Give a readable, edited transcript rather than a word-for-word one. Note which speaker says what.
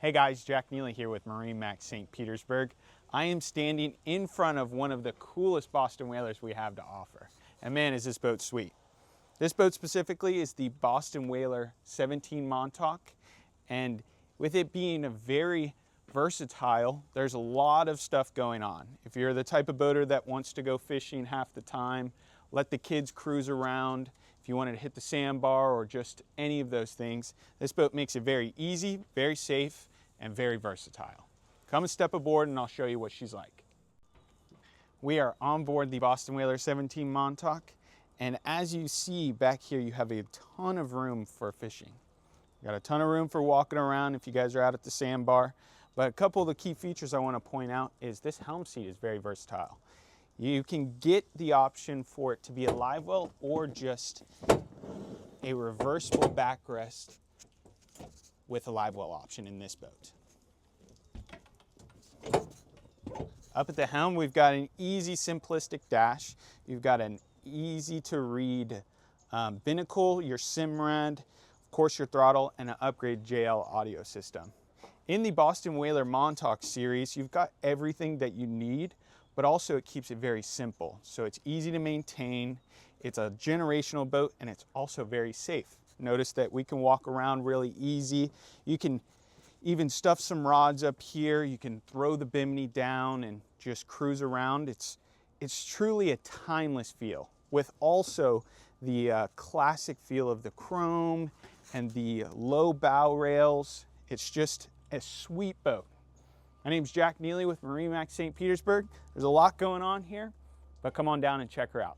Speaker 1: Hey guys, Jack Neely here with MarineMax St. Petersburg. I am standing in front of one of the coolest Boston whalers we have to offer. And man, is this boat sweet. This boat specifically is the Boston Whaler 17 Montauk. And with it being a very versatile, there's a lot of stuff going on. If you're the type of boater that wants to go fishing half the time, let the kids cruise around, if you wanted to hit the sandbar or just any of those things, this boat makes it very easy, very safe, and very versatile. Come and step aboard and I'll show you what she's like. We are on board the Boston Whaler 17 Montauk, and as you see back here, you have a ton of room for fishing. You got a ton of room for walking around if you guys are out at the sandbar, but a couple of the key features I want to point out is this helm seat is very versatile. You can get the option for it to be a live well or just a reversible backrest with a live well option in this boat. Up at the helm, we've got an easy, simplistic dash. You've got an easy to read binnacle, your Simrad, of course your throttle, and an upgrade JL audio system. In the Boston Whaler Montauk series, you've got everything that you need, but also it keeps it very simple. So it's easy to maintain, it's a generational boat, and it's also very safe. Notice that we can walk around really easy. You can even stuff some rods up here. You can throw the bimini down and just cruise around. It's truly a timeless feel with also the classic feel of the chrome and the low bow rails. It's just a sweet boat. My name's Jack Neely with MarineMax St. Petersburg. There's a lot going on here, but come on down and check her out.